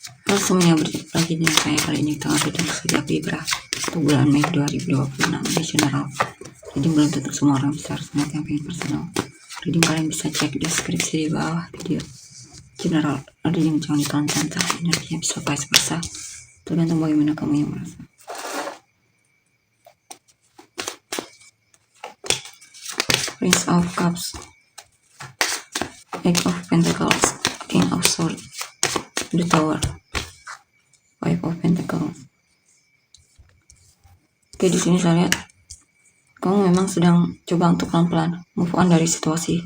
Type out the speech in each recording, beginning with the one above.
Halo semuanya, berjumpa lagi dengan saya. Kali ini kita update sejak Libra untuk bulan Mei 2026 di general. Reading belum tentu semua orang bisa harus yang pengen personal. Reading kalian bisa cek deskripsi di bawah video. General, ada yang jangan ditonton, tapi energinya bisa vice versa. Tergantung bagaimana kamu yang merasa. Prince of Cups, Eight of Pentacles, King of Swords, The Tower, Five of Pentacles. Oke, di sini saya lihat kamu memang sedang coba untuk pelan-pelan move on dari situasi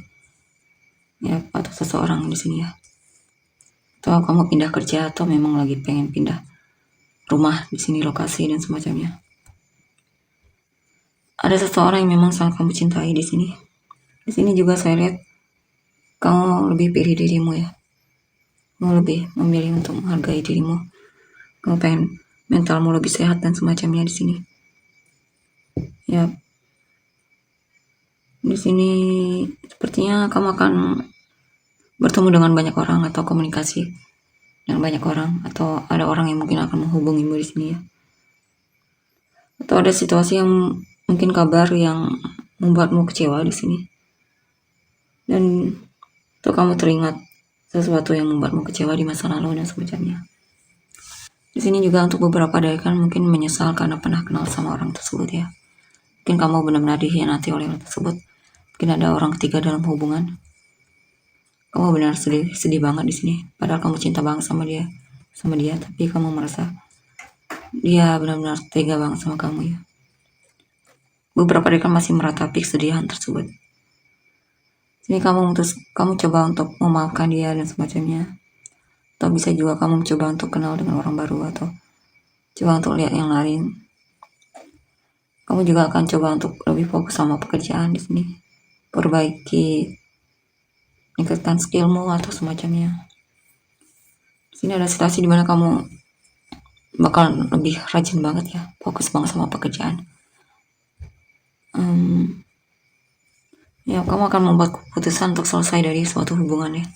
ya atau seseorang di sini ya. Atau kamu pindah kerja atau memang lagi pengen pindah rumah di sini, lokasi dan semacamnya. Ada seseorang yang memang sangat kamu cintai di sini. Di sini juga saya lihat kamu lebih pilih dirimu ya. Kamu lebih memilih untuk menghargai dirimu. Kamu pengen mentalmu lebih sehat dan semacamnya di sini. Ya. Di sini sepertinya kamu akan bertemu dengan banyak orang atau komunikasi dengan banyak orang, atau ada orang yang mungkin akan menghubungimu di sini ya. Atau ada situasi yang mungkin kabar yang membuatmu kecewa di sini. Dan atau kamu teringat sesuatu yang membuatmu kecewa di masa lalu dan semacamnya. Di sini juga untuk beberapa dari kalian mungkin menyesal karena pernah kenal sama orang tersebut ya. Mungkin kamu benar-benar dikhianati oleh orang tersebut. Mungkin ada orang ketiga dalam hubungan. Kamu benar sedih banget di sini. Padahal kamu cinta banget sama dia, tapi kamu merasa dia benar-benar tega banget sama kamu ya. Beberapa dari kalian masih meratapi kesedihan tersebut. Sini kamu coba untuk memaafkan dia dan semacamnya. Atau bisa juga kamu coba untuk kenal dengan orang baru atau coba untuk lihat yang lain. Kamu juga akan coba untuk lebih fokus sama pekerjaan di sini. Perbaiki, meningkatkan skillmu atau semacamnya. Di sini ada situasi di mana kamu bakal lebih rajin banget ya, fokus banget sama pekerjaan. Ya, kamu akan membuat keputusan untuk selesai dari suatu hubungan ya,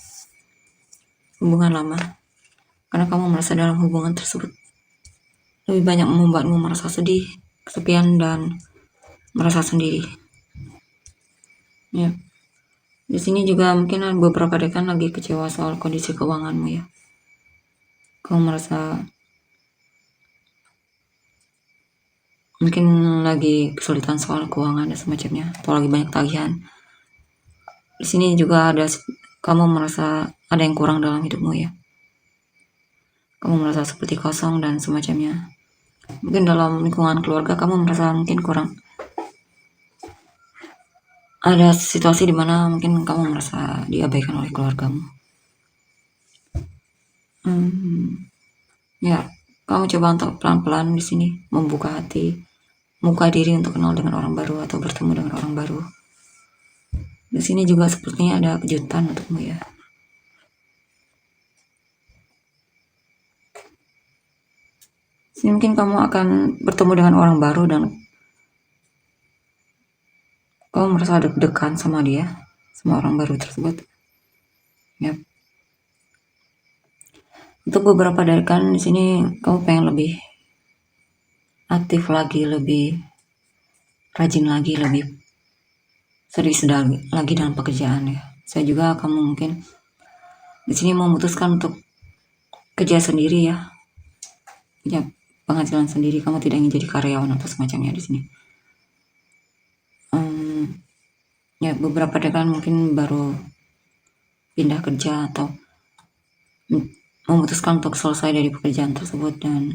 hubungan lama, karena kamu merasa dalam hubungan tersebut lebih banyak membuatmu merasa sedih, kesepian, dan merasa sendiri. Ya, di sini juga mungkin beberapa rekan lagi kecewa soal kondisi keuanganmu ya. Kamu merasa mungkin lagi kesulitan soal keuangan dan semacamnya, atau lagi banyak tagihan. Di sini juga ada kamu merasa ada yang kurang dalam hidupmu ya. Kamu merasa seperti kosong dan semacamnya. Mungkin dalam lingkungan keluarga kamu merasa mungkin kurang. Ada situasi di mana mungkin kamu merasa diabaikan oleh keluargamu. Ya, kamu coba untuk pelan-pelan di sini membuka hati, membuka diri untuk kenal dengan orang baru atau bertemu dengan orang baru. Di sini juga sepertinya ada kejutan untukmu ya. Sini mungkin kamu akan bertemu dengan orang baru dan kamu merasa deg-degan sama dia, sama orang baru tersebut. Ya. Untuk beberapa dari kalian di sini kamu pengen lebih aktif lagi, lebih rajin lagi, lebih serius lagi dalam pekerjaan ya. Saya juga kamu mungkin di sini memutuskan untuk kerja sendiri ya. Punya penghasilan sendiri, kamu tidak ingin jadi karyawan atau semacamnya di sini. Ya, beberapa dari kalian mungkin baru pindah kerja atau memutuskan untuk selesai dari pekerjaan tersebut dan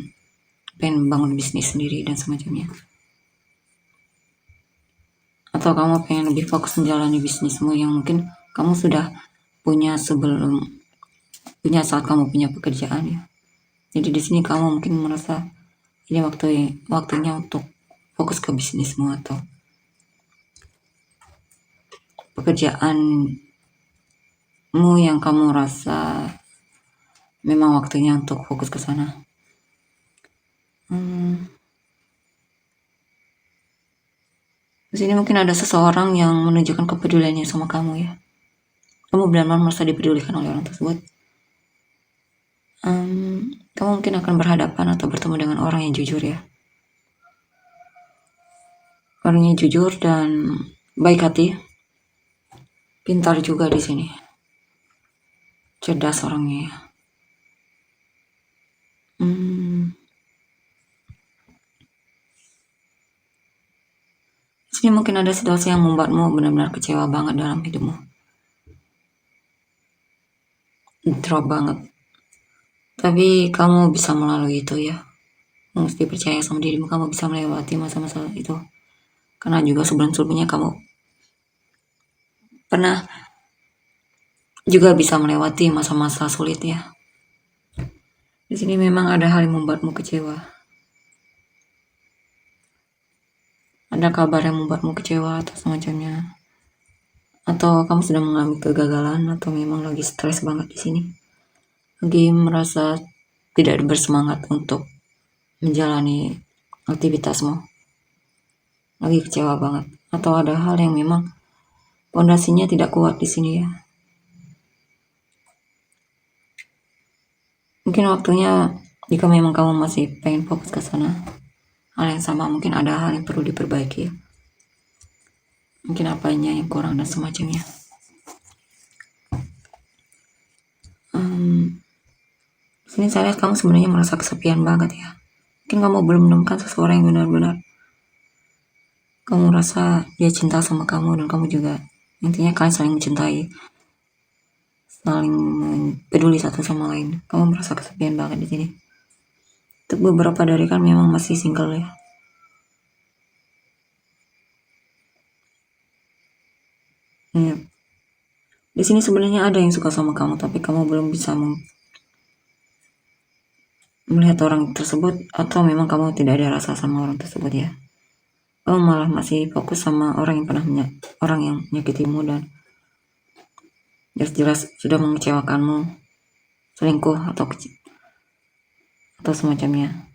pengen bangun bisnis sendiri dan semacamnya. Atau kamu pengen lebih fokus menjalani bisnismu yang mungkin kamu sudah punya saat kamu punya pekerjaan ya. Jadi di sini kamu mungkin merasa ini waktunya untuk fokus ke bisnismu atau pekerjaanmu yang kamu rasa memang waktunya untuk fokus ke sana. Di sini mungkin ada seseorang yang menunjukkan kepeduliannya sama kamu ya. Kamu benar-benar merasa dipedulikan oleh orang tersebut. kamu mungkin akan berhadapan atau bertemu dengan orang yang jujur ya. Orang yang jujur dan baik hati, pintar juga di sini, cerdas orangnya. Di sini mungkin ada situasi yang membuatmu benar-benar kecewa banget dalam hidupmu, drop banget. Tapi kamu bisa melalui itu ya. Mesti percaya sama dirimu, kamu bisa melewati masa-masa itu. Karena juga sebelum-sebelumnya kamu pernah juga bisa melewati masa-masa sulit ya. Di sini memang ada hal yang membuatmu kecewa. Ada kabar yang membuatmu kecewa atau semacamnya. Atau kamu sedang mengalami kegagalan atau memang lagi stres banget di sini. Lagi merasa tidak bersemangat untuk menjalani aktivitasmu. Lagi kecewa banget. Atau ada hal yang memang pondasinya tidak kuat di sini ya. Mungkin waktunya, jika memang kamu masih pengen fokus ke sana, hal yang sama, mungkin ada hal yang perlu diperbaiki. Mungkin apanya yang kurang dan semacamnya. Sini saya lihat kamu sebenarnya merasa kesepian banget ya. Mungkin kamu belum menemukan seseorang yang benar-benar kamu merasa dia cinta sama kamu dan kamu juga. Intinya kalian saling mencintai, saling peduli satu sama lain. Kamu merasa kesepian banget di sini. Untuk beberapa dari kan memang masih single ya. Iya. Di sini sebenarnya ada yang suka sama kamu, tapi kamu belum bisa melihat orang tersebut, atau memang kamu tidak ada rasa sama orang tersebut ya. Kamu malah masih fokus sama orang yang pernah orang yang menyakitimu dan jelas-jelas sudah mengecewakanmu, selingkuh atau semacamnya.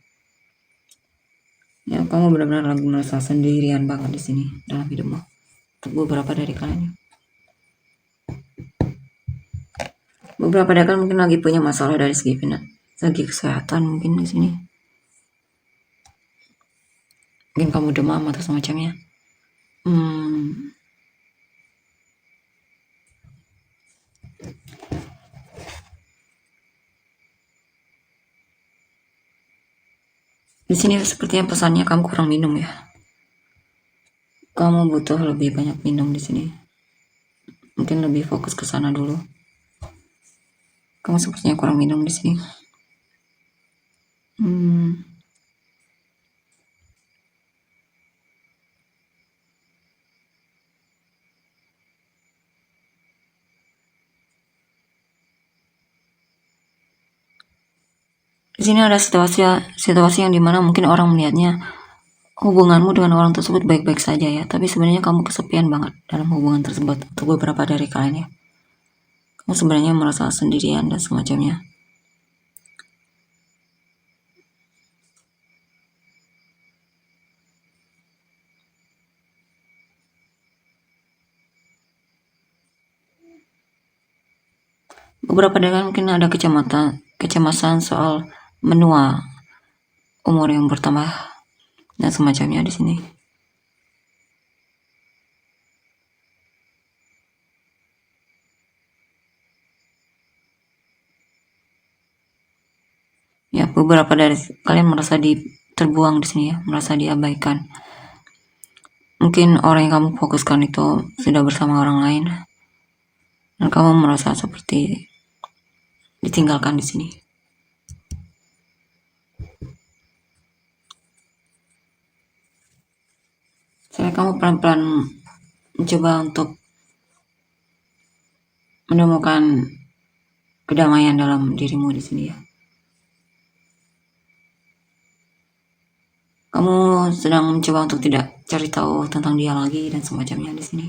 Ya, kamu benar-benar lagi merasa sendirian banget di sini dalam hidupmu. Untuk beberapa dari kalian. Beberapa dari kalian mungkin lagi punya masalah dari segi kesehatan mungkin di sini. Mungkin kamu demam atau semacamnya. Di sini sepertinya pesannya kamu kurang minum ya. Kamu butuh lebih banyak minum di sini. Mungkin lebih fokus ke sana dulu. Kamu sepertinya kurang minum di sini. Di sini ada situasi yang dimana mungkin orang melihatnya hubunganmu dengan orang tersebut baik-baik saja ya, tapi sebenarnya kamu kesepian banget dalam hubungan tersebut. Untuk beberapa dari kalian ya, kamu sebenarnya merasa sendirian dan semacamnya. Beberapa dari kalian mungkin ada kecemasan soal menua, umur yang bertambah dan semacamnya di sini. Ya, beberapa dari kalian merasa terbuang di sini ya, merasa diabaikan. Mungkin orang yang kamu fokuskan itu sudah bersama orang lain, dan kamu merasa seperti ditinggalkan di sini. Saya kamu pelan-pelan mencoba untuk menemukan kedamaian dalam dirimu di sini ya. Kamu sedang mencoba untuk tidak cari tahu tentang dia lagi dan semacamnya di sini.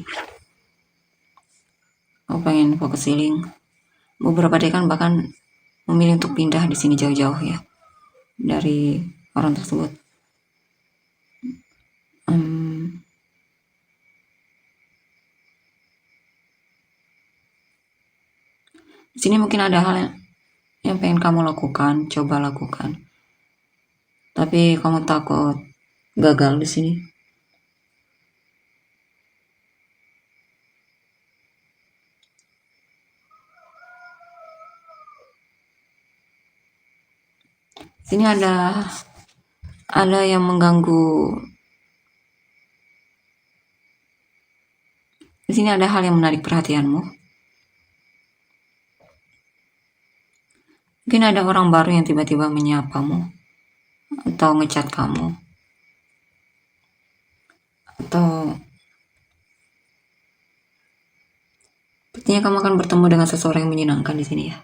Kamu pengen fokus healing. Beberapa dari kan bahkan memilih untuk pindah di sini jauh-jauh ya dari orang tersebut. Di sini mungkin ada hal yang pengen kamu lakukan, coba lakukan. Tapi kamu takut gagal di sini. Sini ada yang mengganggu. Di sini ada hal yang menarik perhatianmu. Mungkin ada orang baru yang tiba-tiba menyapamu atau ngechat kamu, atau sepertinya kamu akan bertemu dengan seseorang yang menyenangkan di sini ya.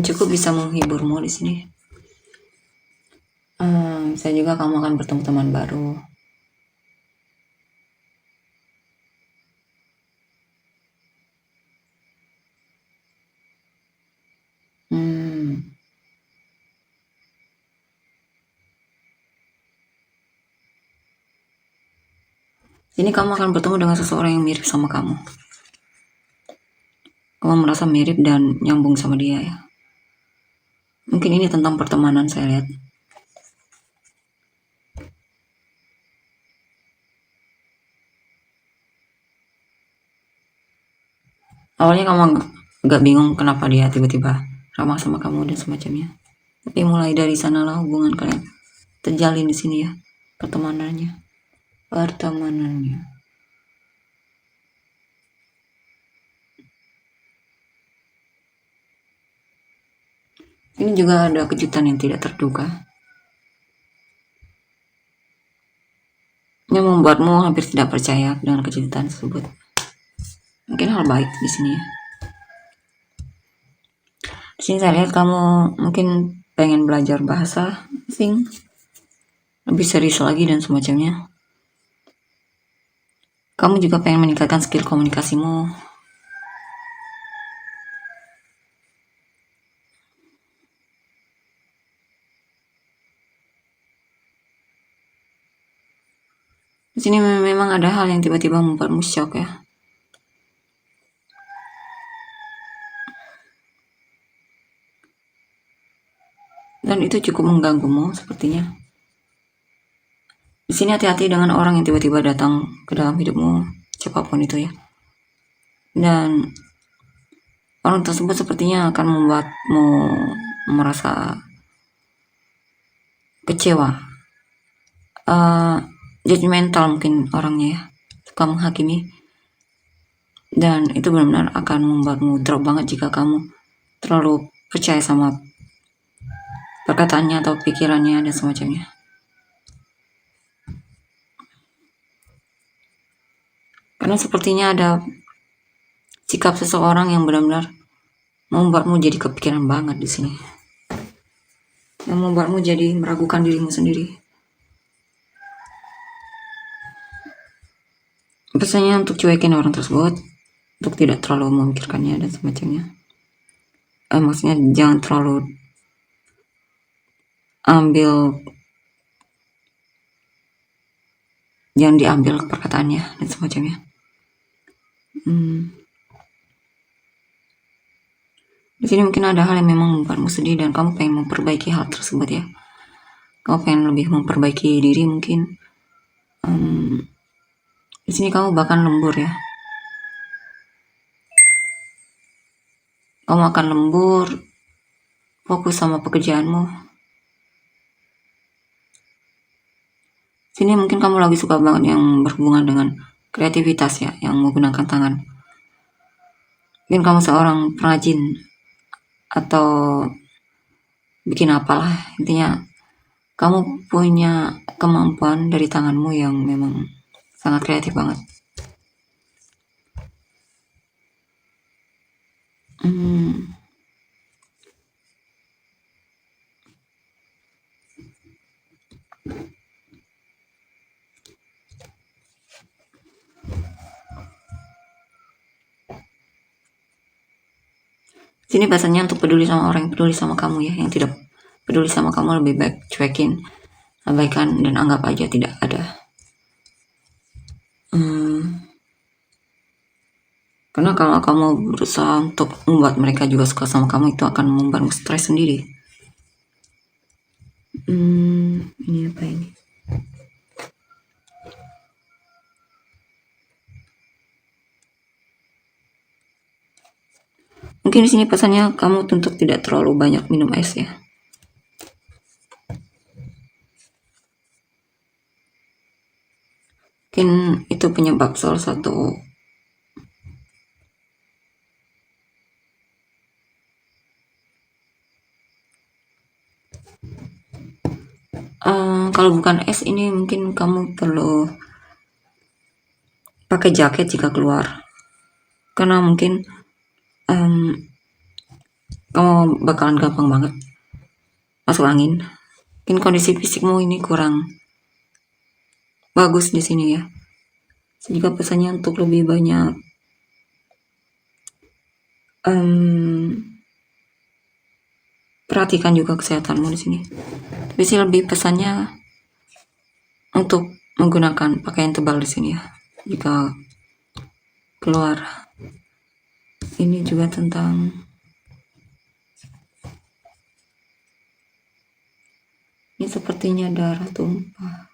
Cukup bisa menghiburmu di sini. Bisa juga kamu akan bertemu teman baru. Ini kamu akan bertemu dengan seseorang yang mirip sama kamu. Kamu merasa mirip dan nyambung sama dia ya. Mungkin ini tentang pertemanan saya lihat. Awalnya kamu agak bingung kenapa dia tiba-tiba ramah sama kamu dan semacamnya. Tapi mulai dari sanalah hubungan kalian terjalin di sini ya, pertemanannya. Ini juga ada kejutan yang tidak terduga, yang membuatmu hampir tidak percaya dengan kejutan tersebut. Mungkin hal baik di sini ya. Di sini saya lihat kamu mungkin pengen belajar bahasa asing, lebih serius lagi dan semacamnya. Kamu juga pengen meningkatkan skill komunikasimu. Di sini memang ada hal yang tiba-tiba membuatmu shock ya. Dan itu cukup mengganggumu sepertinya. Di sini hati-hati dengan orang yang tiba-tiba datang ke dalam hidupmu, siapapun itu ya. Dan orang tersebut sepertinya akan membuatmu merasa kecewa. Judgmental mungkin orangnya ya, suka menghakimi. Dan itu benar-benar akan membuatmu drop banget jika kamu terlalu percaya sama perkataannya atau pikirannya dan semacamnya. Karena sepertinya ada sikap seseorang yang benar-benar membuatmu jadi kepikiran banget di sini, yang membuatmu jadi meragukan dirimu sendiri. Pesannya untuk cuekin orang tersebut, untuk tidak terlalu memikirkannya dan semacamnya. Maksudnya jangan terlalu jangan diambil perkataannya dan semacamnya. Di sini mungkin ada hal yang memang membuatmu sedih dan kamu pengen memperbaiki hal tersebut ya. Kamu pengen lebih memperbaiki diri mungkin. Di sini kamu bahkan lembur ya. Kamu akan lembur, fokus sama pekerjaanmu. Sini mungkin kamu lagi suka banget yang berhubungan dengan kreativitas ya, yang menggunakan tangan. Mungkin kamu seorang perajin atau bikin apalah, intinya kamu punya kemampuan dari tanganmu yang memang sangat kreatif banget. Sini bahasanya untuk peduli sama orang yang peduli sama kamu ya, yang tidak peduli sama kamu lebih baik cuekin, abaikan dan anggap aja tidak ada. kalau kamu berusaha untuk membuat mereka juga suka sama kamu, itu akan membuatmu stres sendiri. Ini apa ini? Mungkin di sini pesannya kamu untuk tidak terlalu banyak minum es ya. Mungkin itu penyebab salah satu kalau bukan es ini mungkin kamu perlu pakai jaket jika keluar, karena mungkin kamu bakalan gampang banget masuk angin. Mungkin kondisi fisikmu ini kurang bagus di sini ya. Juga pesannya untuk lebih banyak perhatikan juga kesehatanmu di sini. Tapi sih lebih pesannya untuk menggunakan pakaian tebal di sini ya jika keluar. Ini juga tentang ini sepertinya darah tumpah.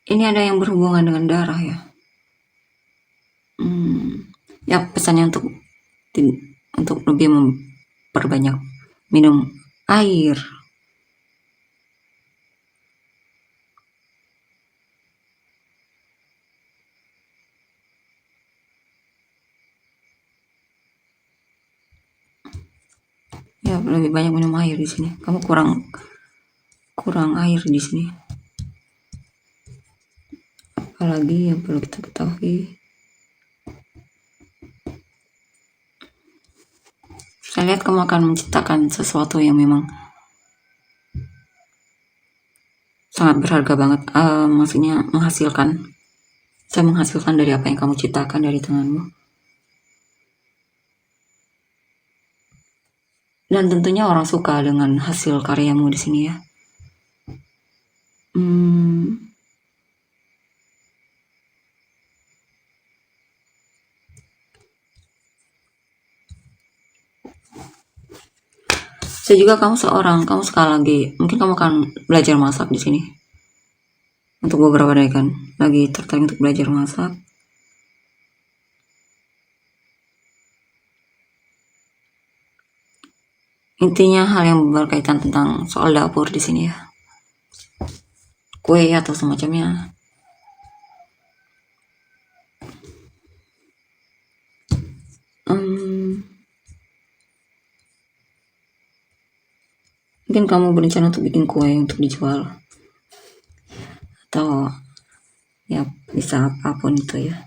Ini ada yang berhubungan dengan darah ya. Ya pesannya untuk lebih memperbanyak minum air. Ya lebih banyak minum air di sini. Kamu kurang air di sini. Apalagi yang perlu kita ketahui, saya lihat kamu akan menciptakan sesuatu yang memang sangat berharga banget. Maksudnya saya menghasilkan dari apa yang kamu ciptakan dari tanganmu. Dan tentunya orang suka dengan hasil karyamu di sini ya. Saya juga kamu sekali lagi, mungkin kamu akan belajar masak di sini. Untuk beberapa hari kan, lagi tertarik untuk belajar masak. Intinya hal yang berkaitan tentang soal dapur di sini ya. Kue atau semacamnya. Mungkin kamu berencana untuk bikin kue untuk dijual. Atau ya bisa apapun itu ya.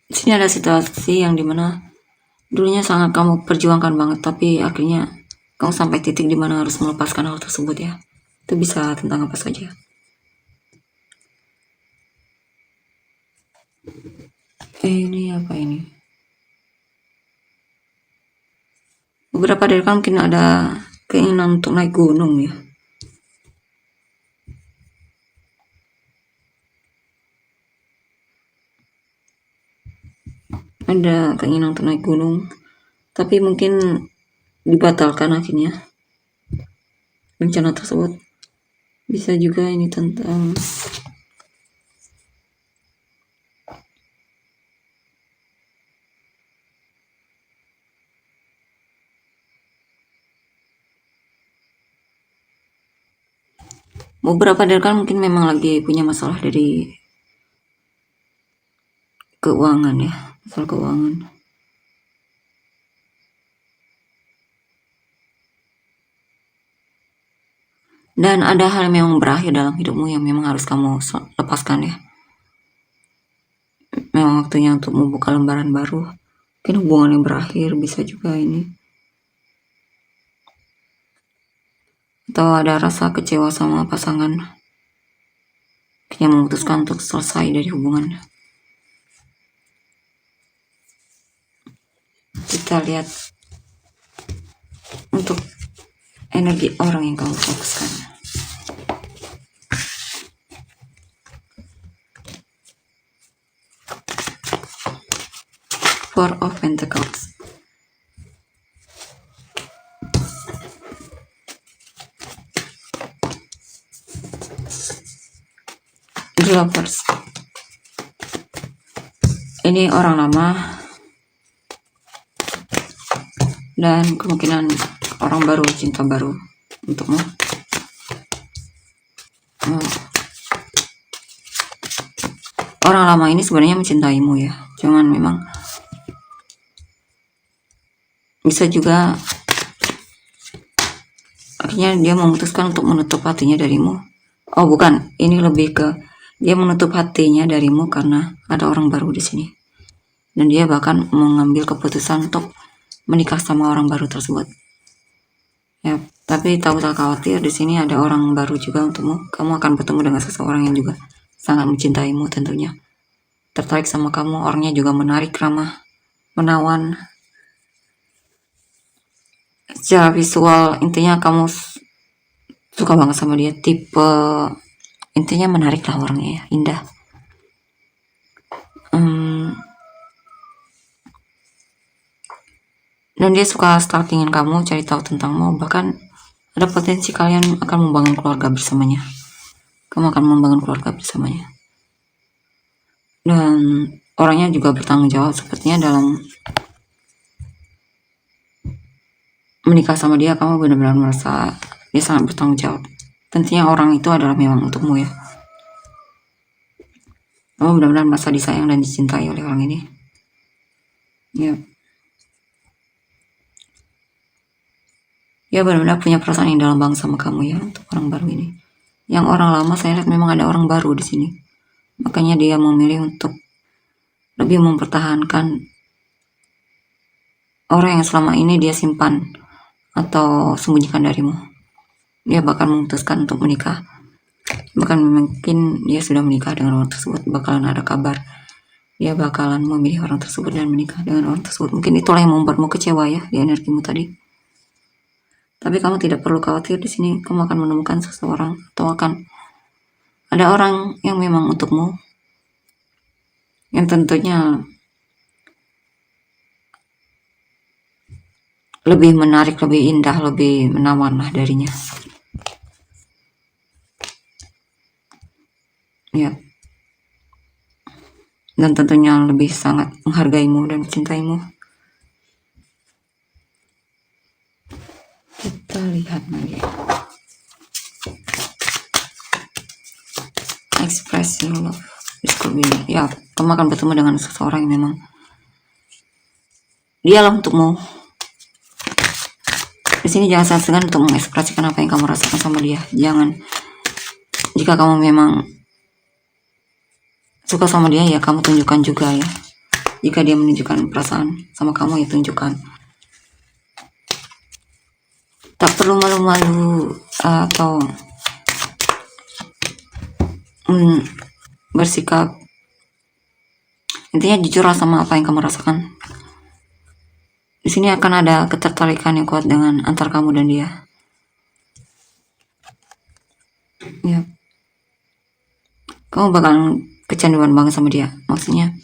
Di sini ada situasi yang dimana dulunya sangat kamu perjuangkan banget, tapi akhirnya kamu sampai titik dimana harus melepaskan hal tersebut ya. Itu bisa tentang apa saja. Ini apa ini? Beberapa dari kamu mungkin ada keinginan untuk naik gunung ya. Ada keinginan untuk naik gunung, tapi mungkin dibatalkan akhirnya rencana tersebut. Bisa juga ini tentang beberapa dari kalian mungkin memang lagi punya masalah dari keuangan ya, masalah keuangan. Dan ada hal yang memang berakhir dalam hidupmu yang memang harus kamu lepaskan ya. memang waktunya untuk membuka lembaran baru. Mungkin hubungan yang berakhir, bisa juga ini. Atau ada rasa kecewa sama pasangan yang memutuskan untuk selesai dari hubungan. Kita lihat untuk energi orang yang kamu fokuskan. Four of Pentacles. The Lovers. Ini orang lama dan kemungkinan orang baru, cinta baru untukmu. Orang lama ini sebenarnya mencintaimu ya, cuman memang bisa juga akhirnya dia memutuskan untuk menutup hatinya darimu. Oh bukan, ini lebih ke dia menutup hatinya darimu karena ada orang baru di sini, dan dia bahkan mengambil keputusan untuk menikah sama orang baru tersebut. Ya, tapi tak usah khawatir, di sini ada orang baru juga untukmu. Kamu akan bertemu dengan seseorang yang juga sangat mencintaimu tentunya. Tertarik sama kamu, orangnya juga menarik, ramah, menawan. Secara visual intinya kamu suka banget sama dia, tipe intinya menarik lah orangnya ya, indah. Dan dia suka stalkingin kamu, cari tahu tentangmu, bahkan ada potensi kalian akan membangun keluarga bersamanya. Kamu akan membangun keluarga bersamanya. Dan orangnya juga bertanggung jawab sepertinya dalam menikah sama dia. Kamu benar-benar merasa dia sangat bertanggung jawab. Tentunya orang itu adalah memang untukmu ya. Kamu benar-benar merasa disayang dan dicintai oleh orang ini. Ya. Dia benar-benar punya perasaan yang dalam banget sama kamu ya, untuk orang baru ini. Yang orang lama saya lihat memang ada orang baru di sini. Makanya dia memilih untuk lebih mempertahankan orang yang selama ini dia simpan atau sembunyikan darimu. Dia bahkan memutuskan untuk menikah. Bahkan mungkin dia sudah menikah dengan orang tersebut, bakalan ada kabar dia bakalan memilih orang tersebut dan menikah dengan orang tersebut. Mungkin itulah yang membuatmu kecewa ya di energimu tadi. Tapi kamu tidak perlu khawatir, di sini kamu akan menemukan seseorang atau akan ada orang yang memang untukmu, yang tentunya lebih menarik, lebih indah, lebih menawan lah darinya. Ya. Dan tentunya lebih sangat menghargaimu dan mencintaimu. Kita lihat lagi. Express your love. Ya, kamu akan bertemu dengan seseorang yang memang dialah untukmu. Di sini jangan segan untuk mengekspresikan apa yang kamu rasakan sama dia. Jangan. Jika kamu memang suka sama dia, ya kamu tunjukkan juga ya. Jika dia menunjukkan perasaan sama kamu, ya tunjukkan. Tak perlu malu-malu atau bersikap. Intinya jujur sama apa yang kamu rasakan. Di sini akan ada ketertarikan yang kuat dengan antar kamu dan dia. Ya. Kamu bakalan kecanduan banget sama dia. Maksudnya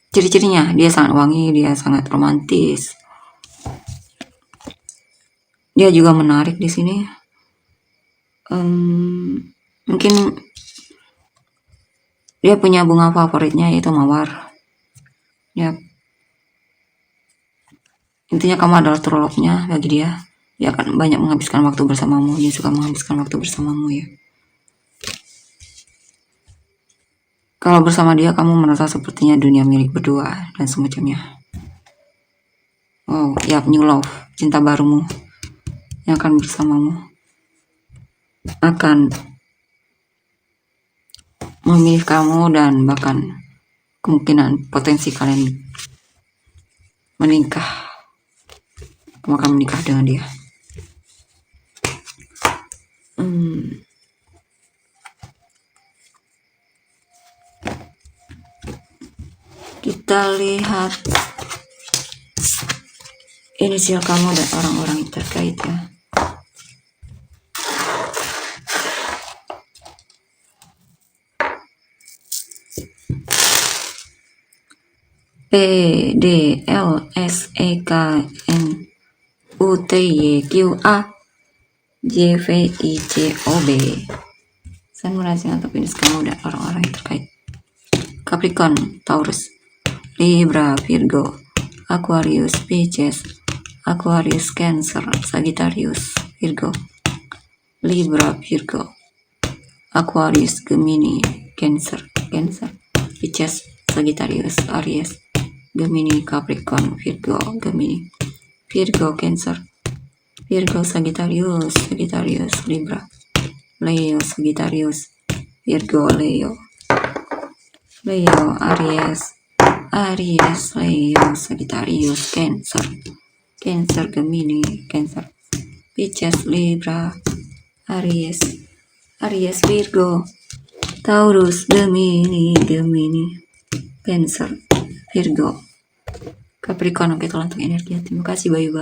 ciri-cirinya dia sangat wangi, dia sangat romantis. Dia juga menarik di sini. Mungkin dia punya bunga favoritnya yaitu mawar. Ya. Intinya kamu adalah true love-nya bagi dia. Dia akan banyak menghabiskan waktu bersamamu. Dia suka menghabiskan waktu bersamamu ya. Kalau bersama dia kamu merasa sepertinya dunia milik berdua dan semacamnya. Oh, ya, new love, cinta barumu yang akan bersamamu akan memilih kamu, dan bahkan kemungkinan potensi kalian menikah. Kamu akan menikah dengan dia. Kita lihat inisial kamu dan orang-orang yang terkait ya. P, D, L, S, E, K, N, U, T, Y, Q, A, J, V, I, C, O, B. Simulasi untuk finish kamu dan orang-orang yang terkait. Capricorn, Taurus, Libra, Virgo, Aquarius, Pisces, Aquarius, Cancer, Sagittarius, Virgo, Libra, Virgo, Aquarius, Gemini, Cancer, Pisces, Sagittarius, Aries, Gemini, Capricorn, Virgo, Gemini, Virgo, Cancer, Virgo, Sagittarius, Libra, Leo, Sagittarius, Virgo, Leo, Aries, Leo, Sagittarius, Cancer, Gemini, Cancer, Pisces, Libra, Aries, Virgo, Taurus, Gemini, Cancer, Virgo, Capricorn. Oke, itu untuk energi. Terima kasih, Bayu.